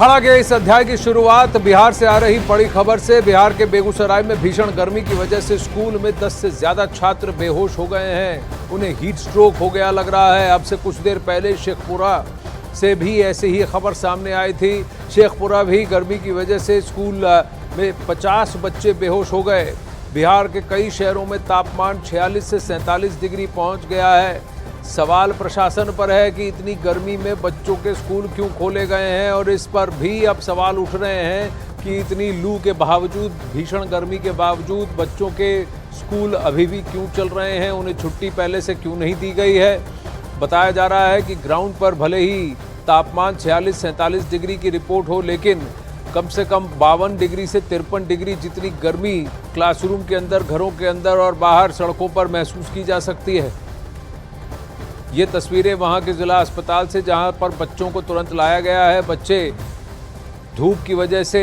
हालांकि इस अध्याय की शुरुआत बिहार से आ रही बड़ी खबर से। बिहार के बेगूसराय में भीषण गर्मी की वजह से स्कूल में 10 से ज्यादा छात्र बेहोश हो गए हैं। उन्हें हीट स्ट्रोक हो गया लग रहा है। अब से कुछ देर पहले शेखपुरा से भी ऐसी ही खबर सामने आई थी। शेखपुरा भी गर्मी की वजह से स्कूल में 50 बच्चे बेहोश हो गए। बिहार के कई शहरों में तापमान 46 से 47 डिग्री पहुंच गया है। सवाल प्रशासन पर है कि इतनी गर्मी में बच्चों के स्कूल क्यों खोले गए हैं, और इस पर भी अब सवाल उठ रहे हैं कि इतनी लू के बावजूद, भीषण गर्मी के बावजूद बच्चों के स्कूल अभी भी क्यों चल रहे हैं, उन्हें छुट्टी पहले से क्यों नहीं दी गई है। बताया जा रहा है कि ग्राउंड पर भले ही तापमान 46-47 डिग्री की रिपोर्ट हो, लेकिन कम से कम 52 डिग्री से 53 डिग्री जितनी गर्मी क्लासरूम के अंदर, घरों के अंदर और बाहर सड़कों पर महसूस की जा सकती है। ये तस्वीरें वहां के जिला अस्पताल से, जहां पर बच्चों को तुरंत लाया गया है। बच्चे धूप की वजह से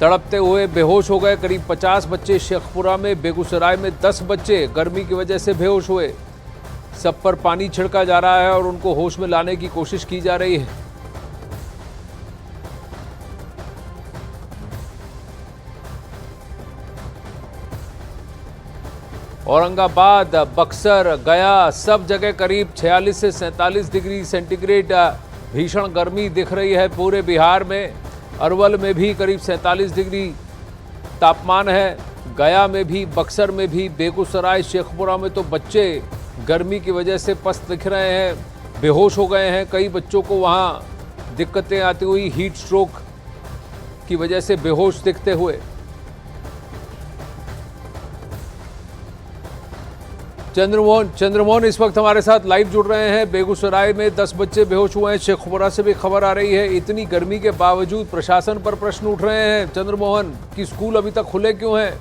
तड़पते हुए बेहोश हो गए। करीब 50 बच्चे शेखपुरा में, बेगूसराय में 10 बच्चे गर्मी की वजह से बेहोश हुए। सब पर पानी छिड़का जा रहा है और उनको होश में लाने की कोशिश की जा रही है। औरंगाबाद, बक्सर, गया, सब जगह करीब 46 से 47 डिग्री सेंटीग्रेड भीषण गर्मी दिख रही है पूरे बिहार में। अरवल में भी करीब 47 डिग्री तापमान है। गया में भी, बक्सर में भी, बेगूसराय, शेखपुरा में तो बच्चे गर्मी की वजह से पस्त दिख रहे हैं, बेहोश हो गए हैं। कई बच्चों को वहाँ दिक्कतें आती हुई, हीट स्ट्रोक की वजह से बेहोश दिखते हुए। चंद्रमोहन इस वक्त हमारे साथ लाइव जुड़ रहे हैं। बेगूसराय में 10 बच्चे बेहोश हुए हैं। शेखपुरा से भी खबर आ रही है। इतनी गर्मी के बावजूद प्रशासन पर प्रश्न उठ रहे हैं चंद्रमोहन कि स्कूल अभी तक खुले क्यों हैं?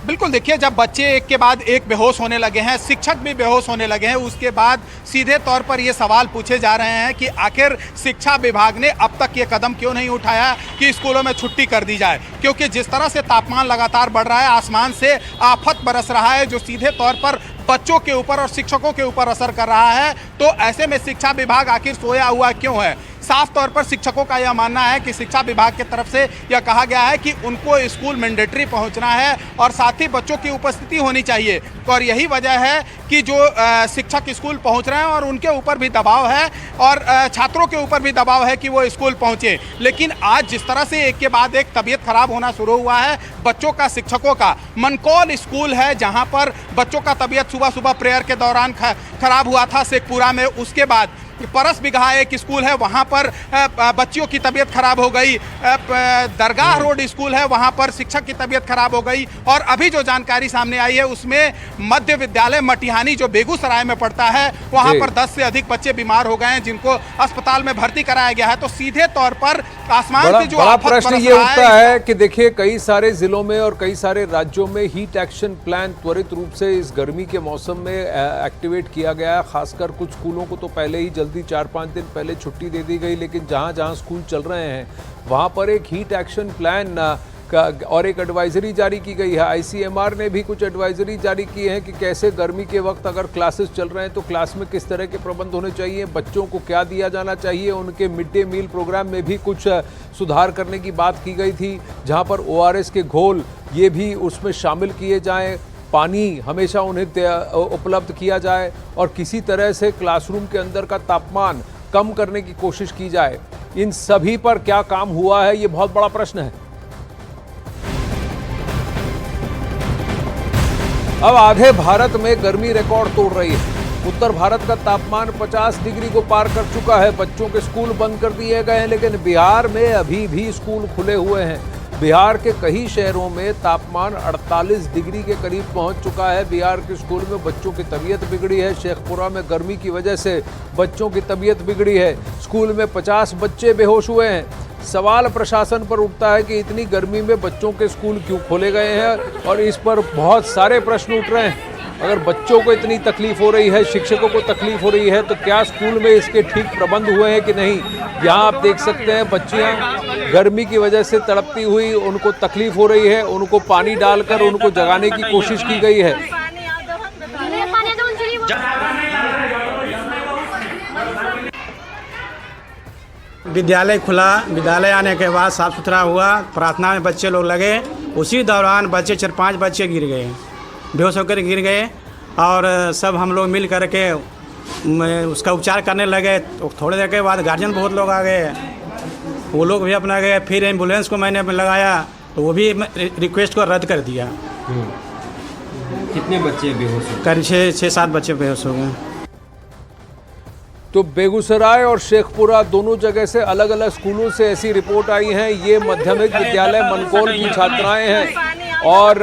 बिल्कुल, देखिए, जब बच्चे एक के बाद एक बेहोश होने लगे हैं, शिक्षक भी बेहोश होने लगे हैं, उसके बाद सीधे तौर पर ये सवाल पूछे जा रहे हैं कि आखिर शिक्षा विभाग ने अब तक ये कदम क्यों नहीं उठाया कि स्कूलों में छुट्टी कर दी जाए। क्योंकि जिस तरह से तापमान लगातार बढ़ रहा है, आसमान से आफत बरस रहा है, जो सीधे तौर पर बच्चों के ऊपर और शिक्षकों के ऊपर असर कर रहा है। तो ऐसे में शिक्षा विभाग आखिर सोया हुआ क्यों है? साफ तौर पर शिक्षकों का यह मानना है कि शिक्षा विभाग की तरफ से यह कहा गया है कि उनको स्कूल मैंडेटरी पहुंचना है और साथ ही बच्चों की उपस्थिति होनी चाहिए, और यही वजह है कि जो शिक्षक स्कूल पहुंच रहे हैं और उनके ऊपर भी दबाव है और छात्रों के ऊपर भी दबाव है कि वो स्कूल पहुंचे। लेकिन आज जिस तरह से एक के बाद एक तबीयत खराब होना शुरू हुआ है बच्चों का, शिक्षकों का, मनकौल स्कूल है जहां पर बच्चों का तबीयत सुबह सुबह प्रेयर के दौरान खराब हुआ था शेखपुरा में। उसके बाद परस बिगहा एक स्कूल है, वहाँ पर बच्चियों की तबीयत खराब हो गई। दरगाह रोड स्कूल है, वहाँ पर शिक्षक की तबीयत खराब हो गई। और अभी जो जानकारी सामने आई है उसमें मध्य विद्यालय मटिहानी जो बेगूसराय में पड़ता है, वहाँ पर 10 से अधिक बच्चे बीमार हो गए हैं जिनको अस्पताल में भर्ती कराया गया है। तो सीधे तौर पर आसमान से जो आफत प्रश्न ये उठता है कि देखिए, कई सारे जिलों में और कई सारे राज्यों में हीट एक्शन प्लान त्वरित रूप से इस गर्मी के मौसम में एक्टिवेट किया गया। खासकर कुछ स्कूलों को तो पहले ही जल्दी 4-5 दिन पहले छुट्टी दे दी गई, लेकिन जहां जहां स्कूल चल रहे हैं वहां पर एक हीट एक्शन प्लान का और एक एडवाइजरी जारी की गई है। आईसीएमआर ने भी कुछ एडवाइजरी जारी की है कि कैसे गर्मी के वक्त अगर क्लासेस चल रहे हैं तो क्लास में किस तरह के प्रबंध होने चाहिए, बच्चों को क्या दिया जाना चाहिए। उनके मिड डे मील प्रोग्राम में भी कुछ सुधार करने की बात की गई थी, जहां पर ORS के घोल ये भी उसमें शामिल किए जाएं, पानी हमेशा उन्हें उपलब्ध किया जाए और किसी तरह से क्लासरूम के अंदर का तापमान कम करने की कोशिश की जाए। इन सभी पर क्या काम हुआ है, ये बहुत बड़ा प्रश्न है। अब आधे भारत में गर्मी रिकॉर्ड तोड़ रही है। उत्तर भारत का तापमान 50 डिग्री को पार कर चुका है। बच्चों के स्कूल बंद कर दिए गए हैं, लेकिन बिहार में अभी भी स्कूल खुले हुए हैं। बिहार के कई शहरों में तापमान 48 डिग्री के करीब पहुंच चुका है। बिहार के स्कूल में बच्चों की तबीयत बिगड़ी है। शेखपुरा में गर्मी की वजह से बच्चों की तबीयत बिगड़ी है। स्कूल में 50 बच्चे बेहोश हुए हैं। सवाल प्रशासन पर उठता है कि इतनी गर्मी में बच्चों के स्कूल क्यों खोले गए हैं, और इस पर बहुत सारे प्रश्न उठ रहे हैं। अगर बच्चों को इतनी तकलीफ हो रही है, शिक्षकों को तकलीफ हो रही है, तो क्या स्कूल में इसके ठीक प्रबंध हुए हैं कि नहीं? यहाँ आप देख सकते हैं बच्चियाँ गर्मी की वजह से तड़पती हुई, उनको तकलीफ हो रही है, उनको पानी डालकर उनको जगाने की कोशिश की गई है। विद्यालय खुला, विद्यालय आने के बाद साफ़ सुथरा हुआ, प्रार्थना में बच्चे लोग लगे। उसी दौरान बच्चे 4-5 बच्चे गिर गए, बेहोश होकर गिर गए और सब हम लोग मिल कर के उसका उपचार करने लगे। तो थोड़ी देर के बाद गार्जियन बहुत लोग आ गए, वो लोग भी अपना गए। फिर एम्बुलेंस को मैंने लगाया तो वो भी रिक्वेस्ट को रद्द कर दिया। कितने बच्चे बेहोश हो? करीब 6-7 बच्चे बेहोश हो गए। तो बेगूसराय और शेखपुरा दोनों जगह से अलग अलग स्कूलों से ऐसी रिपोर्ट आई है। ये माध्यमिक विद्यालय मनकोल की छात्राएं हैं और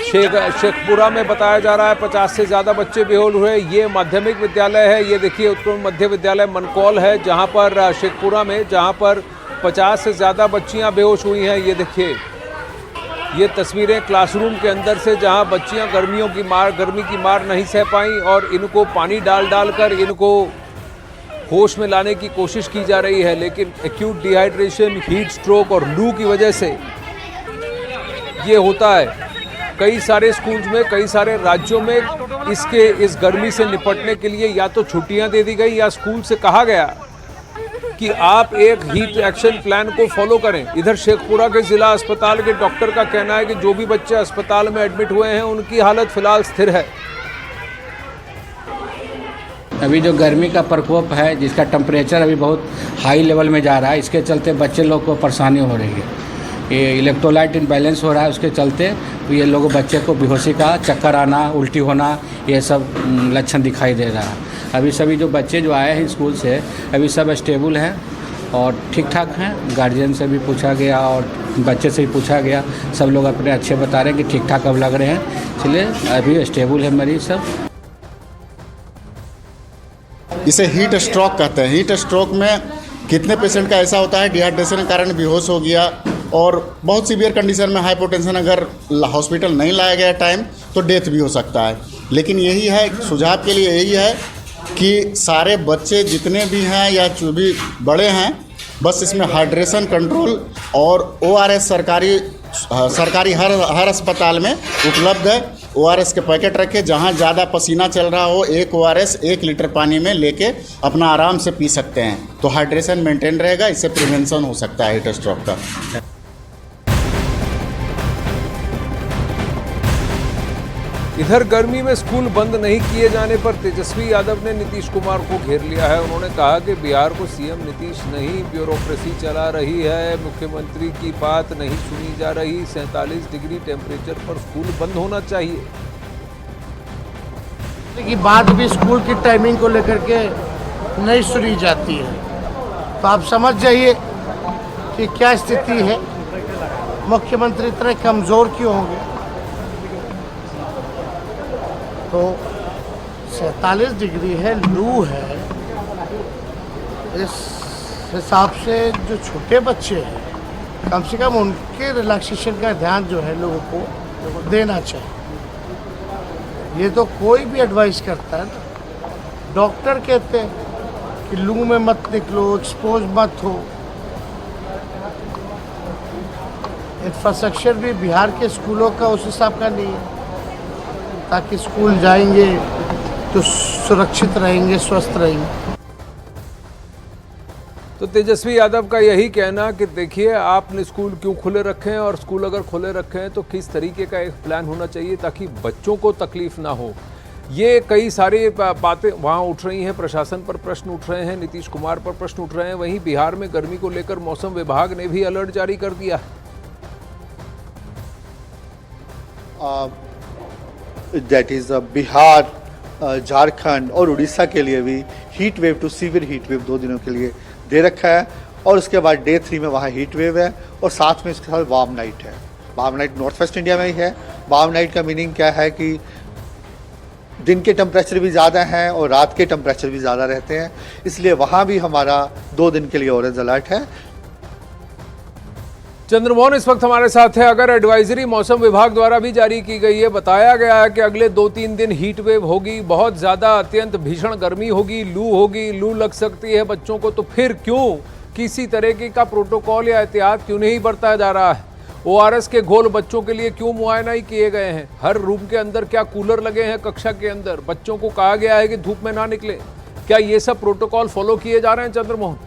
शेखपुरा में बताया जा रहा है 50 से ज़्यादा बच्चे बेहोश हुए। ये माध्यमिक विद्यालय है, ये देखिए उत्तर मध्य विद्यालय मनकोल है, जहां पर शेखपुरा में जहां पर 50 से ज़्यादा बच्चियां बेहोश हुई हैं। ये देखिए ये तस्वीरें क्लासरूम के अंदर से, जहां बच्चियां गर्मी की मार नहीं सह पाई और इनको पानी डाल कर इनको होश में लाने की कोशिश की जा रही है, लेकिन एक्यूट डिहाइड्रेशन, हीट स्ट्रोक और लू की वजह से ये होता है। कई सारे स्कूल्स में, कई सारे राज्यों में इस गर्मी से निपटने के लिए या तो छुट्टियां दे दी गई या स्कूल से कहा गया कि आप एक हीट एक्शन प्लान को फॉलो करें। इधर शेखपुरा के जिला अस्पताल के डॉक्टर का कहना है कि जो भी बच्चे अस्पताल में एडमिट हुए हैं उनकी हालत फिलहाल स्थिर है। अभी जो गर्मी का प्रकोप है, जिसका टेम्परेचर अभी बहुत हाई लेवल में जा रहा है, इसके चलते बच्चे लोग को परेशानी हो रही है। ये इलेक्ट्रोलाइट इम्बैलेंस हो रहा है, उसके चलते ये लोग बच्चे को बेहोशी का, चक्कर आना, उल्टी होना, ये सब लक्षण दिखाई दे रहा है। अभी सभी जो बच्चे जो आए हैं स्कूल से अभी सब स्टेबल हैं और ठीक ठाक हैं। गार्जियन से भी पूछा गया और बच्चे से भी पूछा गया, सब लोग अपने अच्छे बता रहे हैं कि ठीक ठाक अब लग रहे हैं, इसलिए अभी स्टेबल है मरीज सब। इसे हीट स्ट्रोक कहते हैं। हीट स्ट्रोक में कितने पेशेंट का ऐसा होता है डिहाइड्रेशन के कारण बेहोश हो गया और बहुत सीवियर कंडीशन में हाइपोटेंशन अगर हॉस्पिटल नहीं लाया गया टाइम तो डेथ भी हो सकता है। लेकिन यही है, सुझाव के लिए यही है कि सारे बच्चे जितने भी हैं या जो भी बड़े हैं, बस इसमें हाइड्रेशन कंट्रोल और ORS सरकारी हर अस्पताल में उपलब्ध है। ORS के पैकेट रखें, जहाँ ज़्यादा पसीना चल रहा हो 1 ORS 1 लीटर पानी में लेके अपना आराम से पी सकते हैं, तो हाइड्रेशन मेंटेन रहेगा। इससे प्रिवेंशन हो सकता है हीट स्ट्रोक का। इधर गर्मी में स्कूल बंद नहीं किए जाने पर तेजस्वी यादव ने नीतीश कुमार को घेर लिया है। उन्होंने कहा कि बिहार को सीएम नीतीश नहीं, ब्यूरोक्रेसी चला रही है, मुख्यमंत्री की बात नहीं सुनी जा रही। 47 डिग्री टेम्परेचर पर स्कूल बंद होना चाहिए। की बात भी स्कूल की टाइमिंग को लेकर के नहीं सुनी जाती है, तो आप समझ जाइए कि क्या स्थिति है। मुख्यमंत्री इतने कमज़ोर क्यों होंगे? तो 47 डिग्री है, लू है, इस हिसाब से जो छोटे बच्चे हैं कम से कम उनके रिलैक्सेशन का ध्यान जो है लोगों को देना चाहिए। ये तो कोई भी एडवाइस करता है ना, डॉक्टर कहते हैं कि लू में मत निकलो, एक्सपोज मत हो। इंफ्रास्ट्रक्चर भी बिहार के स्कूलों का उस हिसाब का नहीं है, ताकि स्कूल जाएंगे तो सुरक्षित रहेंगे, स्वस्थ रहेंगे। तो तेजस्वी यादव का यही कहना कि देखिए आपने स्कूल क्यों खुले रखे हैं और स्कूल अगर खुले रखे हैं तो किस तरीके का एक प्लान होना चाहिए ताकि बच्चों को तकलीफ ना हो। ये कई सारी बातें वहाँ उठ रही हैं, प्रशासन पर प्रश्न उठ रहे हैं, नीतीश कुमार पर प्रश्न उठ रहे हैं। वहीं बिहार में गर्मी को लेकर मौसम विभाग ने भी अलर्ट जारी कर दिया है। दैट इज़ बिहार, झारखंड और उड़ीसा के लिए भी heat wave to severe heat wave 2 दिनों के लिए दे रखा है और उसके बाद डे 3 में वहाँ हीट वेव है और साथ में इसके साथ वार्म नाइट है। Warm night north west India में ही है। वार्म नाइट का मीनिंग क्या है कि दिन के टेम्परेचर भी ज़्यादा हैं और रात के टेम्परेचर भी ज़्यादा रहते हैं, इसलिए वहाँ भी हमारा 2 दिन के लिए ऑरेंज अलर्ट है। चंद्रमोहन इस वक्त हमारे साथ है। अगर एडवाइजरी मौसम विभाग द्वारा भी जारी की गई है, बताया गया है कि अगले 2-3 दिन हीट वेव होगी, बहुत ज़्यादा अत्यंत भीषण गर्मी होगी, लू लग सकती है बच्चों को, तो फिर क्यों किसी तरीके का प्रोटोकॉल या एहतियात क्यों नहीं बरता जा रहा है? ORS के घोल बच्चों के लिए क्यों मुआयना ही किए गए हैं? हर रूम के अंदर क्या कूलर लगे हैं? कक्षा के अंदर बच्चों को कहा गया है कि धूप में ना निकले। क्या ये सब प्रोटोकॉल फॉलो किए जा रहे हैं चंद्रमोहन?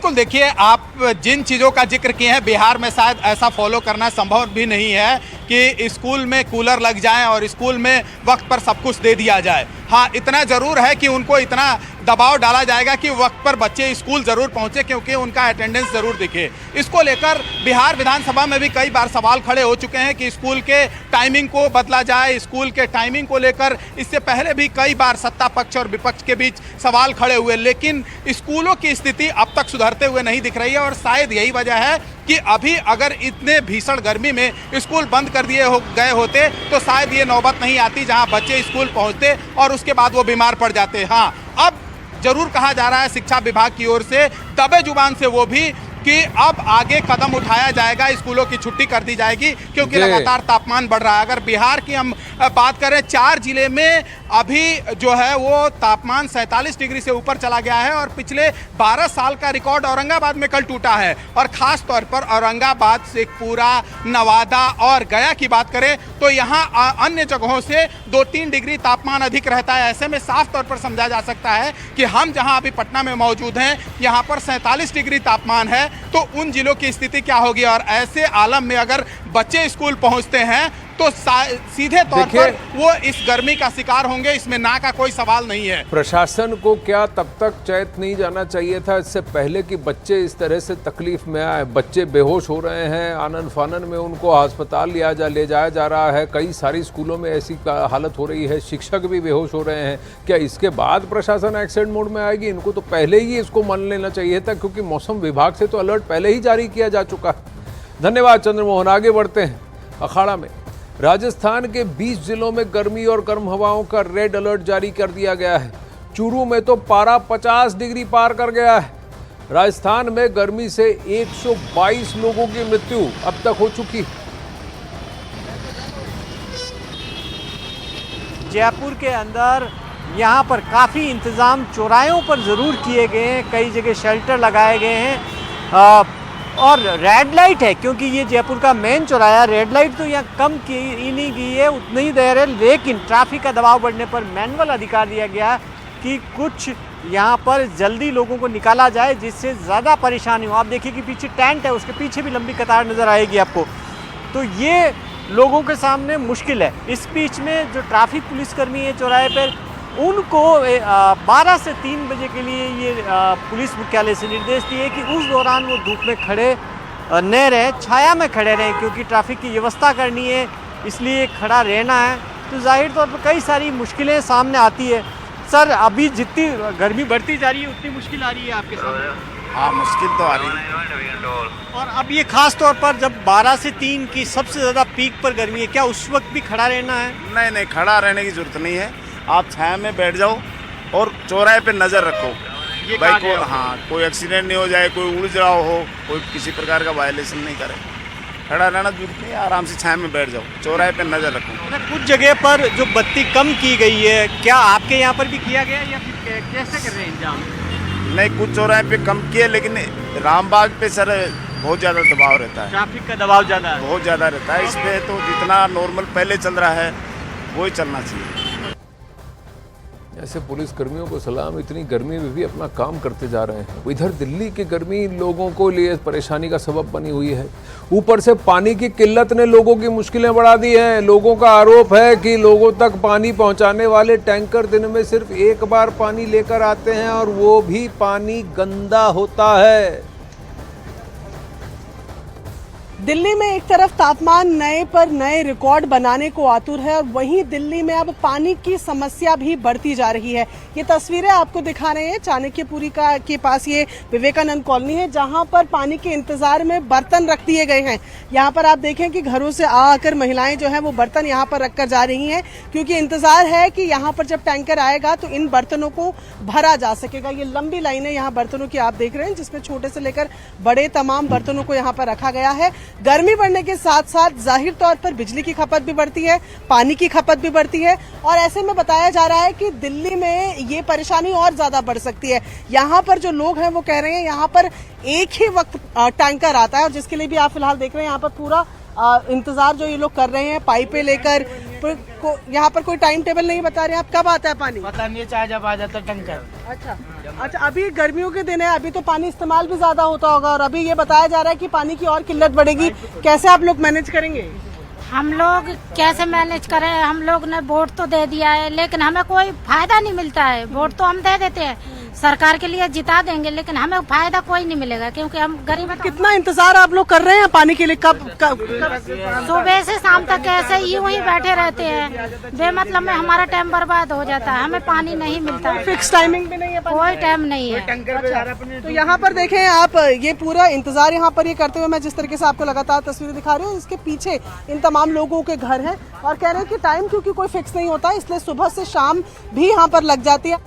बिल्कुल देखिए, आप जिन चीज़ों का जिक्र किए हैं, बिहार में शायद ऐसा फॉलो करना संभव भी नहीं है कि स्कूल में कूलर लग जाए और स्कूल में वक्त पर सब कुछ दे दिया जाए। हाँ, इतना ज़रूर है कि उनको इतना दबाव डाला जाएगा कि वक्त पर बच्चे स्कूल ज़रूर पहुँचे, क्योंकि उनका अटेंडेंस ज़रूर दिखे। इसको लेकर बिहार विधानसभा में भी कई बार सवाल खड़े हो चुके हैं कि स्कूल के टाइमिंग को बदला जाए। स्कूल के टाइमिंग को लेकर इससे पहले भी कई बार सत्ता पक्ष और विपक्ष के बीच सवाल खड़े हुए, लेकिन स्कूलों की स्थिति अब तक सुधरते हुए नहीं दिख रही है। और शायद यही वजह है कि अभी अगर इतने भीषण गर्मी में स्कूल बंद कर दिए गए होते तो शायद ये नौबत नहीं आती जहां बच्चे स्कूल पहुंचते और उसके बाद वो बीमार पड़ जाते। हाँ, अब जरूर कहा जा रहा है शिक्षा विभाग की ओर से दबे जुबान से वो भी कि अब आगे कदम उठाया जाएगा, स्कूलों की छुट्टी कर दी जाएगी, क्योंकि लगातार तापमान बढ़ रहा है। अगर बिहार की हम बात करें, 4 जिले में अभी जो है वो तापमान 47 डिग्री से ऊपर चला गया है और पिछले 12 साल का रिकॉर्ड औरंगाबाद में कल टूटा है। और ख़ास तौर पर औरंगाबाद से पूरा नवादा और गया की बात करें तो यहाँ अन्य जगहों से 2-3 डिग्री तापमान अधिक रहता है। ऐसे में साफ तौर पर समझा जा सकता है कि हम जहाँ अभी पटना में मौजूद हैं, यहाँ पर 47 डिग्री तापमान है, तो उन जिलों की स्थिति क्या होगी। और ऐसे आलम में अगर बच्चे स्कूल पहुंचते हैं तो सीधे तौर पर वो इस गर्मी का शिकार होंगे, इसमें ना का कोई सवाल नहीं है। प्रशासन को क्या तब तक चैत नहीं जाना चाहिए था इससे पहले कि बच्चे इस तरह से तकलीफ में आए? बच्चे बेहोश हो रहे हैं, आनन फानन में उनको अस्पताल ले जाया जा रहा है। कई सारी स्कूलों में ऐसी हालत हो रही है, शिक्षक भी बेहोश हो रहे हैं। क्या इसके बाद प्रशासन एक्शन मोड में आएगी? इनको तो पहले ही इसको मान लेना चाहिए था, क्योंकि मौसम विभाग से तो अलर्ट पहले ही जारी किया जा चुका है। धन्यवाद चंद्रमोहन। आगे बढ़ते हैं। अखाड़ा में राजस्थान के 20 जिलों में गर्मी और गर्म हवाओं का रेड अलर्ट जारी कर दिया गया है। चूरू में तो पारा 50 डिग्री पार कर गया है। राजस्थान में गर्मी से 122 लोगों की मृत्यु अब तक हो चुकी। जयपुर के अंदर यहाँ पर काफ़ी इंतज़ाम चौराहों पर ज़रूर किए गए हैं, कई जगह शेल्टर लगाए गए हैं और रेड लाइट है, क्योंकि ये जयपुर का मेन चौराहा। रेड लाइट तो यहाँ कम की ही नहीं गई है, उतनी ही देर है, लेकिन ट्रैफिक का दबाव बढ़ने पर मैनुअल अधिकार दिया गया कि कुछ यहाँ पर जल्दी लोगों को निकाला जाए जिससे ज़्यादा परेशानी हो। आप देखिए कि पीछे टेंट है, उसके पीछे भी लंबी कतार नज़र आएगी आपको, तो ये लोगों के सामने मुश्किल है। इस बीच में जो ट्रैफिक पुलिसकर्मी है चौराहे पर, उनको 12 से 3 बजे के लिए ये पुलिस मुख्यालय से निर्देश दिए कि उस दौरान वो धूप में खड़े न रहें, छाया में खड़े रहें, क्योंकि ट्रैफिक की व्यवस्था करनी है, इसलिए खड़ा रहना है। तो जाहिर तौर पर कई सारी मुश्किलें सामने आती है। सर, अभी जितनी गर्मी बढ़ती जा रही है उतनी मुश्किल आ रही है आपके सामने? हाँ, मुश्किल तो आ रही है। और अब ये खास तौर पर जब 12 से 3 की सबसे ज़्यादा पीक पर गर्मी है, क्या उस वक्त भी खड़ा रहना है? नहीं, खड़ा रहने की जरूरत नहीं है। आप छाया में बैठ जाओ और चौराहे पे नज़र रखो भाई को, हाँ, कोई एक्सीडेंट नहीं हो जाए, कोई उड़ जाओ हो, कोई किसी प्रकार का वायलेशन नहीं करे। खड़ा रहना जरूरत नहीं है, आराम से छाया में बैठ जाओ, चौराहे पे नज़र रखो। कुछ जगह पर जो बत्ती कम की गई है, क्या आपके यहाँ पर भी किया गया या फिर कैसे कर रहे हैं इंतजाम? नहीं, कुछ चौराहे पे कम किए, लेकिन रामबाग पे सर बहुत ज़्यादा दबाव रहता है, ट्रैफिक का दबाव ज़्यादा है, बहुत ज़्यादा रहता है। इस पर तो जितना नॉर्मल पहले चल रहा है वही चलना चाहिए। ऐसे पुलिस कर्मियों को सलाम, इतनी गर्मी में भी अपना काम करते जा रहे हैं। इधर दिल्ली की गर्मी लोगों को लिए परेशानी का सबब बनी हुई है। ऊपर से पानी की किल्लत ने लोगों की मुश्किलें बढ़ा दी हैं। लोगों का आरोप है कि लोगों तक पानी पहुंचाने वाले टैंकर दिन में सिर्फ एक बार पानी लेकर आते हैं और वो भी पानी गंदा होता है। दिल्ली में एक तरफ तापमान नए पर नए रिकॉर्ड बनाने को आतुर है और वहीं दिल्ली में अब पानी की समस्या भी बढ़ती जा रही है। ये तस्वीरें आपको दिखा रहे हैं चाणक्यपुरी के पास, ये विवेकानंद कॉलोनी है जहां पर पानी के इंतजार में बर्तन रख दिए गए हैं। यहां पर आप देखें कि घरों से आकर महिलाएं जो है वो बर्तन यहां पर रखकर जा रही हैं, क्योंकि इंतजार है कि यहां पर जब टैंकर आएगा तो इन बर्तनों को भरा जा सकेगा। ये लंबी लाइनें यहाँ बर्तनों की आप देख रहे हैं, जिसमें छोटे से लेकर बड़े तमाम बर्तनों को यहाँ पर रखा गया है। गर्मी बढ़ने के साथ साथ जाहिर तौर पर बिजली की खपत भी बढ़ती है, पानी की खपत भी बढ़ती है और ऐसे में बताया जा रहा है कि दिल्ली में ये परेशानी और ज्यादा बढ़ सकती है। यहाँ पर जो लोग हैं वो कह रहे हैं यहाँ पर एक ही वक्त टैंकर आता है और जिसके लिए भी आप फिलहाल देख रहे हैं यहाँ पर पूरा इंतजार जो ये लोग कर रहे हैं पाइपें लेकर, यहाँ पर कोई टाइम टेबल नहीं बता रहे आप कब आता है पानी? पता नहीं, चाहे जब आ जाता टैंकर। अच्छा, अभी गर्मियों के दिन है, अभी तो पानी इस्तेमाल भी ज्यादा होता होगा और अभी ये बताया जा रहा है कि पानी की और किल्लत बढ़ेगी, कैसे आप लोग मैनेज करेंगे? हम लोग कैसे मैनेज करें? हम लोग ने वोट तो दे दिया है लेकिन हमें कोई फायदा नहीं मिलता है। वोट तो हम दे देते हैं, सरकार के लिए जिता देंगे, लेकिन हमें फायदा कोई नहीं मिलेगा क्योंकि हम गरीब हैं। कितना इंतजार आप लोग कर रहे हैं पानी के लिए? कब सुबह से शाम तक ऐसे यूं ही बैठे रहते हैं, बेमतलब में हमारा टाइम बर्बाद हो जाता है, हमें पानी नहीं मिलता है। फिक्स टाइमिंग भी नहीं है? कोई टाइम नहीं है। तो यहाँ पर देखें आप, ये पूरा इंतजार यहाँ पर ये करते हुए मैं जिस तरीके से आपको लगातार तस्वीरें दिखा रही हूँ, इसके पीछे इन तमाम लोगों के घर हैं और कह रहे हैं कि टाइम क्योंकि कोई फिक्स नहीं होता, इसलिए सुबह से शाम भी यहाँ पर लग जाती है।